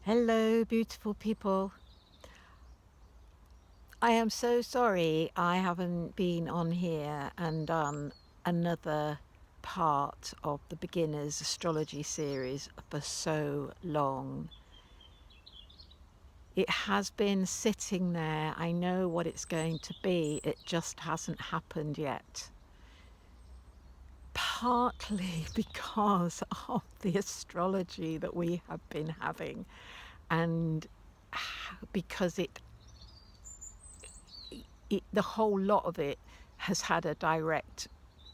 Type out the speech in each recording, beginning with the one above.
Hello, beautiful people. I am so sorry I haven't been on here and done another part of the beginners astrology series for so long. It has been sitting there. I know what it's going to be. It just hasn't happened yet. Partly because of the astrology that we have been having, and because the whole lot of it has had a direct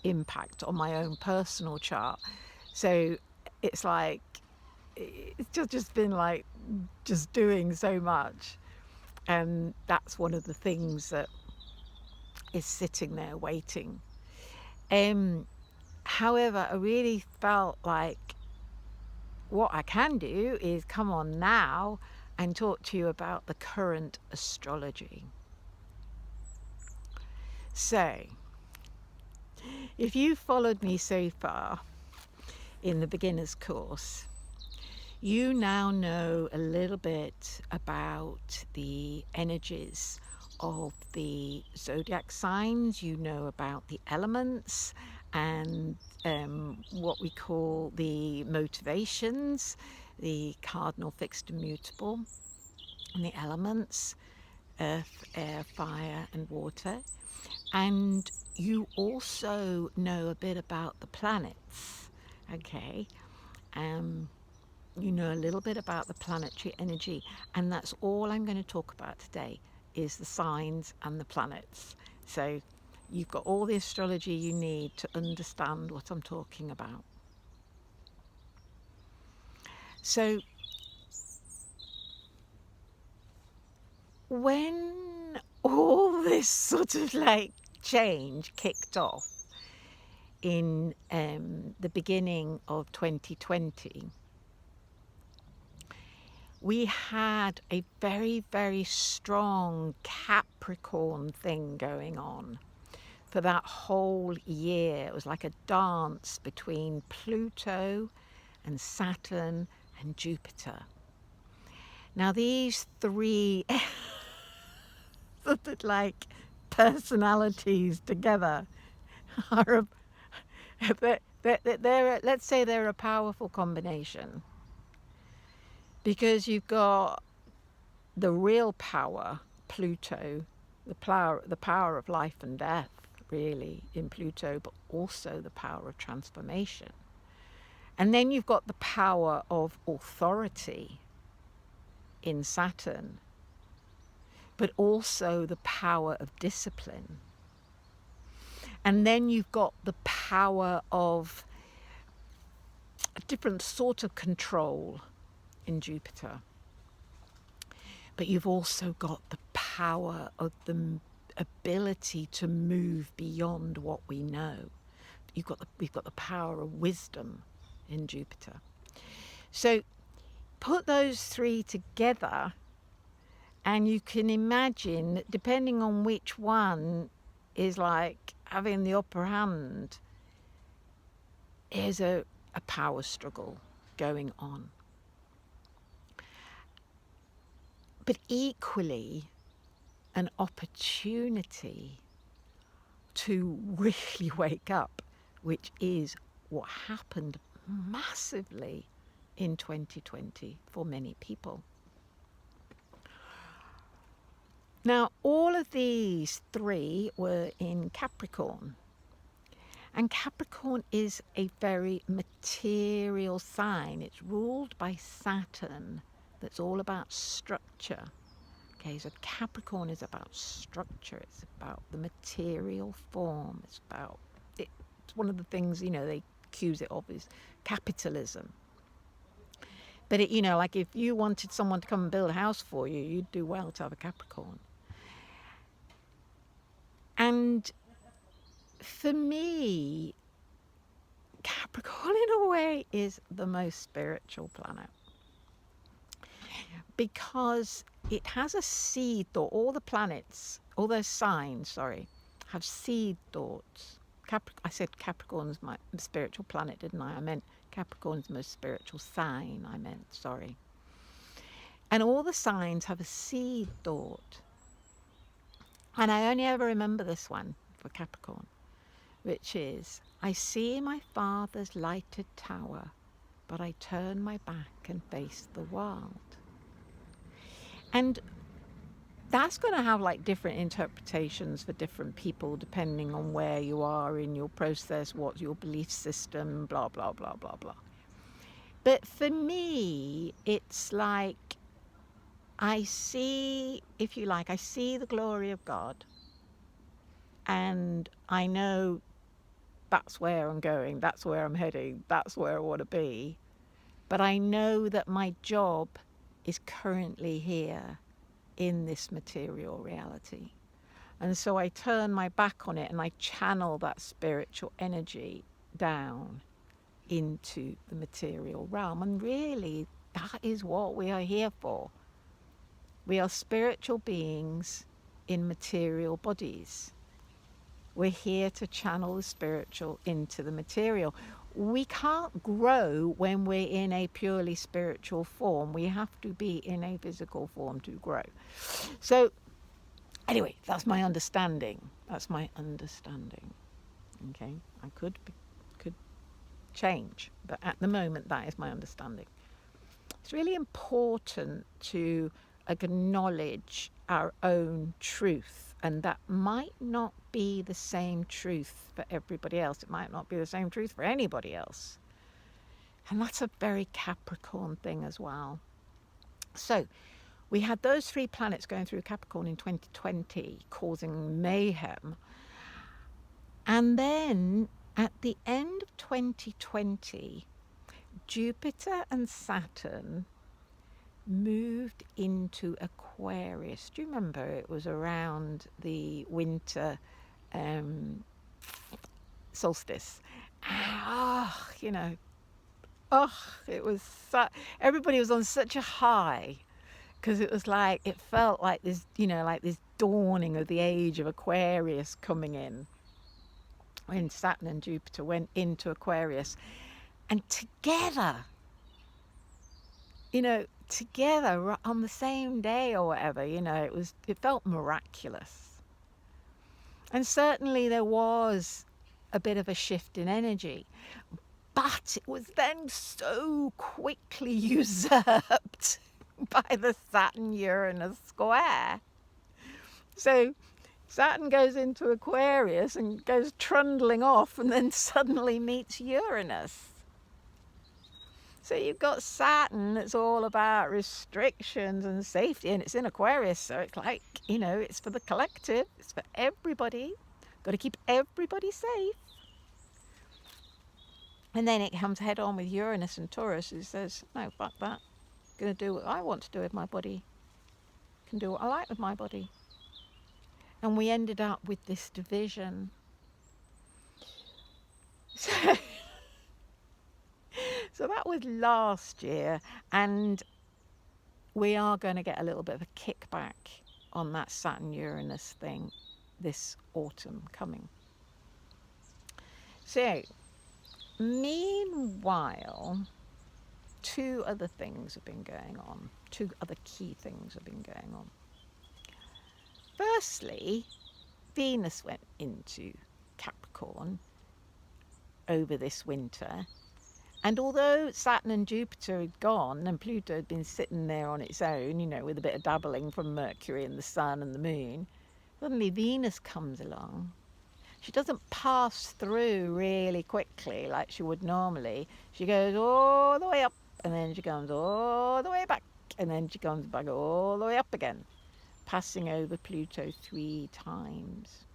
impact on my own personal chart. So it's like, it's just been like just doing so much. And that's one of the things that is sitting there waiting. Um, However, I really felt like what I can do is come on now and talk to you about the current astrology. So, if you've followed me so far in the beginner's course, you now know a little bit about the energies of the zodiac signs. You know about the elements and what we call the motivations, the cardinal, fixed and mutable, and the elements: earth, air, fire and water. And you also know a bit about the planets. Okay. You know a little bit about the planetary energy, and that's all I'm going to talk about today, is the signs and the planets. So you've got all the astrology you need to understand what I'm talking about. So when all this sort of like change kicked off in the beginning of 2020, we had a very, very strong Capricorn thing going on for that whole year. It was like a dance between Pluto and Saturn and Jupiter. Now, these three sort of like personalities together are let's say they're a powerful combination, because you've got the real power, Pluto, the power of life and death, really, in Pluto, but also the power of transformation. And then you've got the power of authority in Saturn, but also the power of discipline. And then you've got the power of a different sort of control in Jupiter. But you've also got the power of the ability to move beyond what we know. We've got the power of wisdom in Jupiter. So put those three together, and you can imagine that depending on which one is like having the upper hand, is a power struggle going on. But equally, an opportunity to really wake up, which is what happened massively in 2020 for many people. Now, all of these three were in Capricorn. And Capricorn is a very material sign. It's ruled by Saturn, that's all about structure. Okay, so Capricorn is about structure. It's about the material form. It's one of the things, they accuse it of is capitalism. But like if you wanted someone to come and build a house for you, you'd do well to have a Capricorn. And for me, Capricorn in a way is the most spiritual planet, because it has a seed thought. All the planets, all those signs, have seed thoughts. I said Capricorn's my spiritual planet, didn't I? I meant Capricorn's most spiritual sign, sorry. And all the signs have a seed thought. And I only ever remember this one for Capricorn, which is, I see my father's lighted tower, but I turn my back and face the world. And that's going to have like different interpretations for different people depending on where you are in your process, what's your belief system, blah, blah, blah, blah, blah. But for me, it's like I see, if you like, I see the glory of God, and I know that's where I'm going, that's where I'm heading, that's where I want to be. But I know that my job is currently here in this material reality. And so I turn my back on it and I channel that spiritual energy down into the material realm. And really, that is what we are here for. We are spiritual beings in material bodies. We're here to channel the spiritual into the material. We can't grow when we're in a purely spiritual form. We have to be in a physical form to grow. So anyway, that's my understanding. That's my understanding. Okay, I could change, but at the moment, that is my understanding. It's really important to acknowledge our own truth, and that might not be the same truth for everybody else. It might not be the same truth for anybody else. And that's a very Capricorn thing as well. So we had those 3 planets going through Capricorn in 2020, causing mayhem. And then at the end of 2020, Jupiter and Saturn moved into Aquarius. Do you remember it was around the winter solstice? It was everybody was on such a high, because it was like, it felt like this, like this dawning of the age of Aquarius coming in when Saturn and Jupiter went into Aquarius. And together on the same day or whatever, it felt miraculous. And certainly there was a bit of a shift in energy, but it was then so quickly usurped by the Saturn-Uranus square. So Saturn goes into Aquarius and goes trundling off, and then suddenly meets Uranus. So you've got Saturn that's all about restrictions and safety, and it's in Aquarius, so it's like, it's for the collective, it's for everybody. Got to keep everybody safe. And then it comes head on with Uranus and Taurus, who says, no, fuck that. I'm going to do what I want to do with my body. Can do what I like with my body. And we ended up with this division. So that was last year, and we are going to get a little bit of a kickback on that Saturn-Uranus thing this autumn coming. So, meanwhile, 2 other things have been going on. 2 other key things have been going on. Firstly, Venus went into Capricorn over this winter. And although Saturn and Jupiter had gone and Pluto had been sitting there on its own, with a bit of dabbling from Mercury and the Sun and the Moon, suddenly Venus comes along. She doesn't pass through really quickly like she would normally. She goes all the way up, and then she comes all the way back, and then she comes back all the way up again, passing over Pluto 3 times.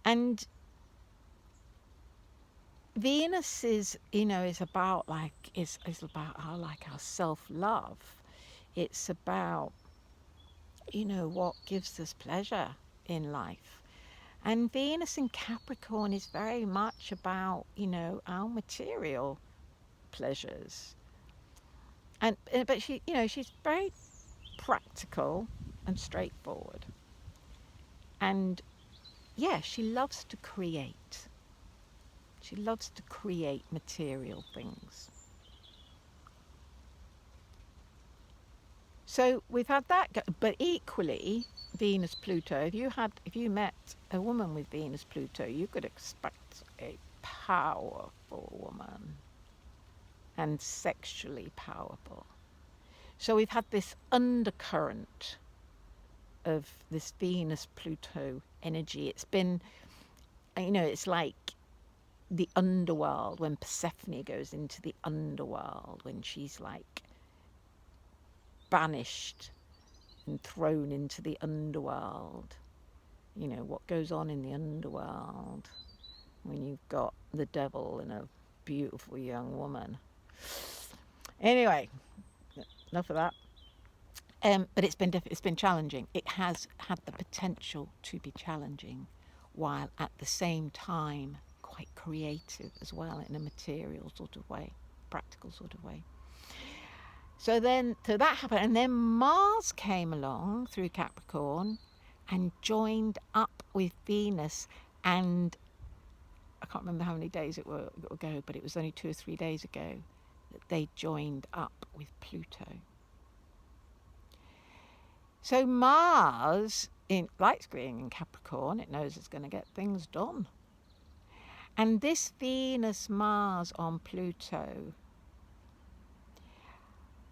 And Venus is about our self-love. It's about, what gives us pleasure in life. And Venus in Capricorn is very much about, our material pleasures. But she's very practical and straightforward. And yeah, she loves to create. She loves to create material things. So we've had that, but equally, Venus Pluto. If you met a woman with Venus Pluto, you could expect a powerful woman and sexually powerful. So we've had this undercurrent of this Venus Pluto energy. It's been, it's like the underworld, when Persephone goes into the underworld, when she's like banished and thrown into the underworld. What goes on in the underworld when you've got the devil and a beautiful young woman. Anyway, enough of that. But it's been challenging. It has had the potential to be challenging, while at the same time quite creative as well, in a material sort of way, practical sort of way. So that happened, and then Mars came along through Capricorn and joined up with Venus, and I can't remember how many days it will go, but it was only 2 or 3 days ago that they joined up with Pluto. So Mars likes being in Capricorn. It knows it's going to get things done. And this Venus-Mars on Pluto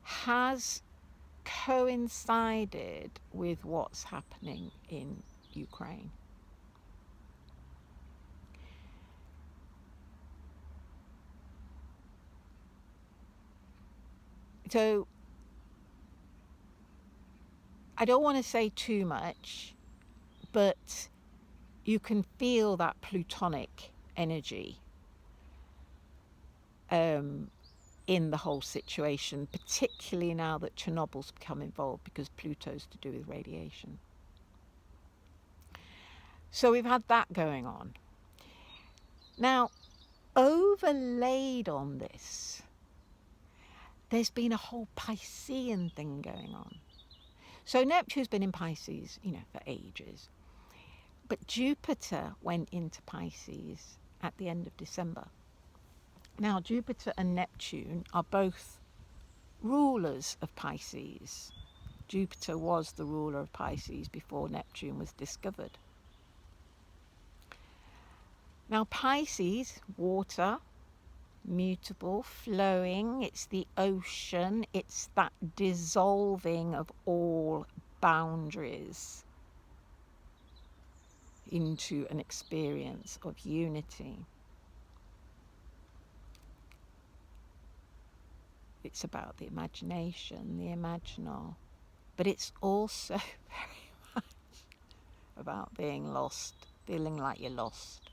has coincided with what's happening in Ukraine. So I don't want to say too much, but you can feel that Plutonic energy in the whole situation, particularly now that Chernobyl's become involved, because Pluto's to do with radiation. So we've had that going on. Now, overlaid on this, there's been a whole Piscean thing going on. So Neptune's been in Pisces, for ages. But Jupiter went into Pisces at the end of December. Now, Jupiter and Neptune are both rulers of Pisces. Jupiter was the ruler of Pisces before Neptune was discovered. Now, Pisces, water, mutable, flowing, it's the ocean, it's that dissolving of all boundaries into an experience of unity. It's about the imagination, the imaginal, but it's also very much about being lost, feeling like you're lost,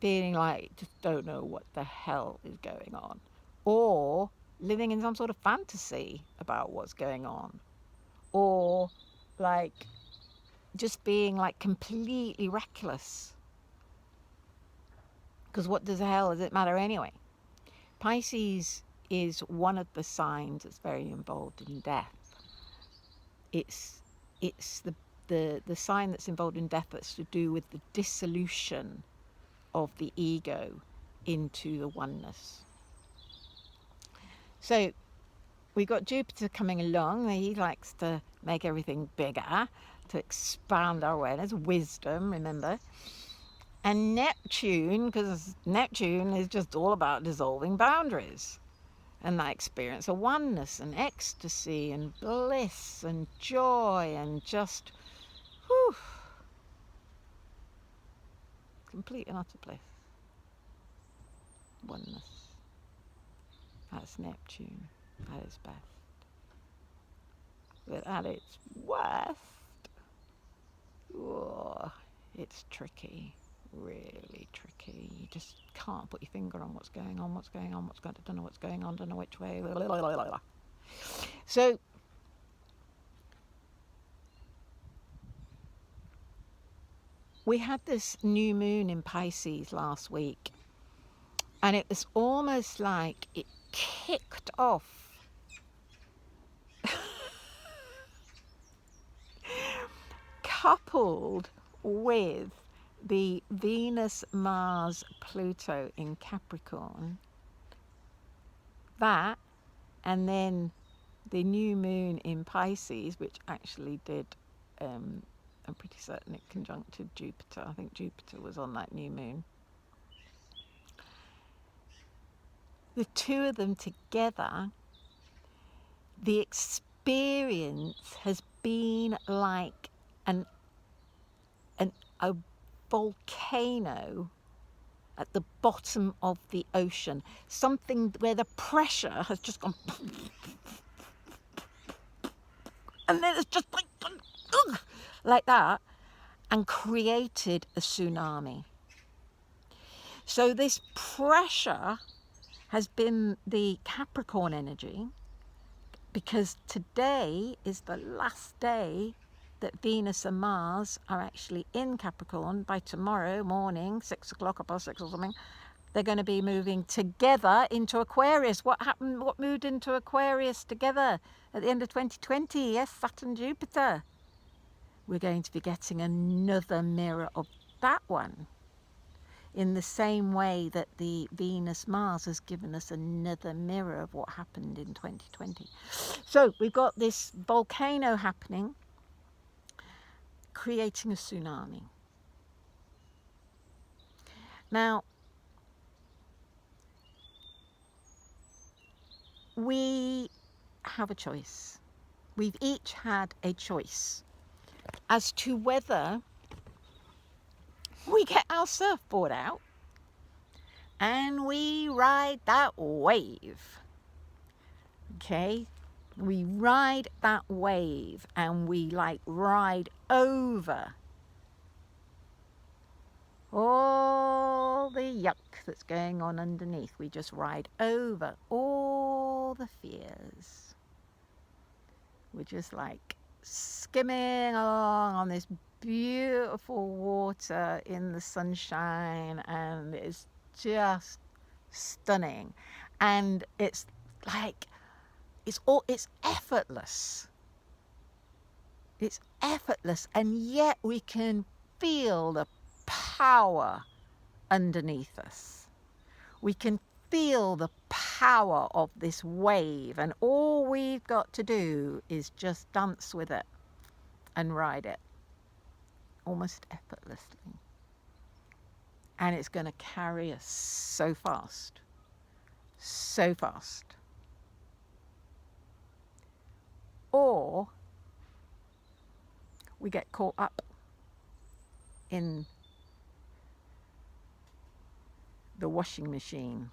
feeling like you just don't know what the hell is going on, or living in some sort of fantasy about what's going on, or like just being like completely reckless, because what does the hell does it matter anyway? Pisces is one of the signs that's very involved in death. It's the sign that's involved in death that's to do with the dissolution of the ego into the oneness. So we've got Jupiter coming along. He likes to make everything bigger, to expand our awareness, wisdom, remember. And Neptune, because Neptune is just all about dissolving boundaries. And that experience of oneness and ecstasy and bliss and joy and just, whew, complete and utter bliss. Oneness. That's Neptune at its best. But at its worst, it's tricky, really tricky. You just can't put your finger on what's going on, don't know what's going on, don't know which way. So we had this new moon in Pisces last week, and it was almost like it kicked off coupled with the Venus, Mars, Pluto in Capricorn, that, and then the new moon in Pisces, which actually did, I'm pretty certain it conjuncted Jupiter. I think Jupiter was on that new moon. The two of them together, the experience has been like a volcano at the bottom of the ocean. Something where the pressure has just gone and then it's just like that, and created a tsunami. So this pressure has been the Capricorn energy, because today is the last day that Venus and Mars are actually in Capricorn. By tomorrow morning, 6 o'clock or past 6 or something, they're going to be moving together into Aquarius. What happened? What moved into Aquarius together at the end of 2020? Yes, Saturn, Jupiter. We're going to be getting another mirror of that one, in the same way that the Venus-Mars has given us another mirror of what happened in 2020. So we've got this volcano happening, creating a tsunami. Now, we have a choice. We've each had a choice as to whether we get our surfboard out and we ride that wave. Okay, we ride that wave and we like ride over all the yuck that's going on underneath. We just ride over all the fears. We're just like skimming along on this beautiful water in the sunshine, and it's just stunning. And it's like, it's effortless. It's effortless, and yet we can feel the power underneath us. We can feel the power of this wave, and all we've got to do is just dance with it and ride it almost effortlessly. And it's going to carry us so fast, so fast. Or we get caught up in the washing machine.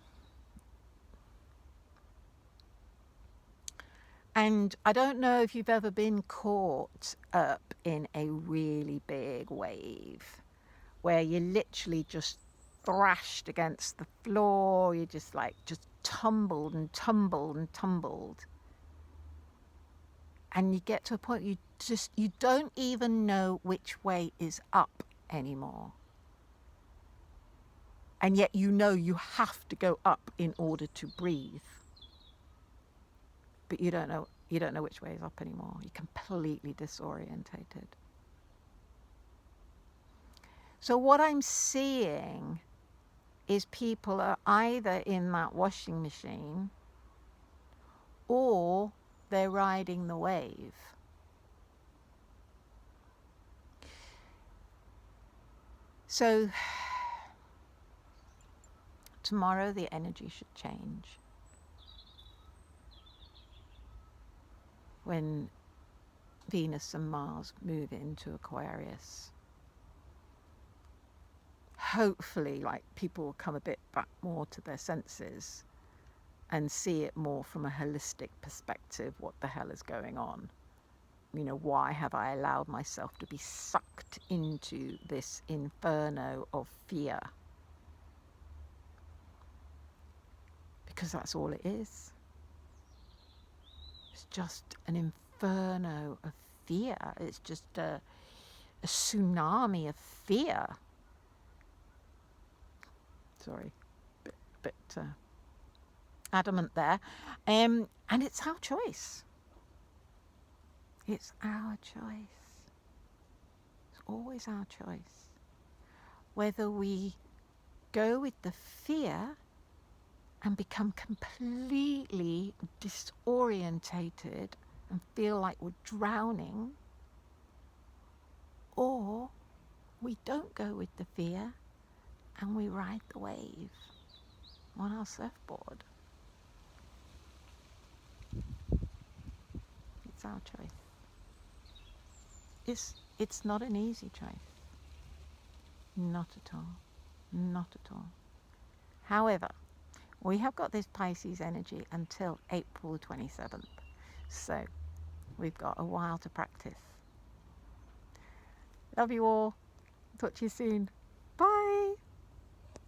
And I don't know if you've ever been caught up in a really big wave where you literally just thrashed against the floor. You just tumbled and tumbled and tumbled. And you get to a point you don't even know which way is up anymore. And yet you know you have to go up in order to breathe. But you don't know which way is up anymore. You're completely disorientated. So what I'm seeing is people are either in that washing machine or they're riding the wave. So tomorrow the energy should change. When Venus and Mars move into Aquarius. Hopefully, people will come a bit back more to their senses and see it more from a holistic perspective. What the hell is going on? Why have I allowed myself to be sucked into this inferno of fear? Because that's all it is. It's just an inferno of fear. It's just a tsunami of fear. Sorry, bit adamant there. And it's our choice. It's our choice. It's always our choice. Whether we go with the fear and become completely disorientated and feel like we're drowning, or we don't go with the fear and we ride the wave on our surfboard. It's our choice. It's not an easy choice. Not at all. Not at all. However, we have got this Pisces energy until April the 27th. So we've got a while to practice. Love you all. Talk to you soon. Bye.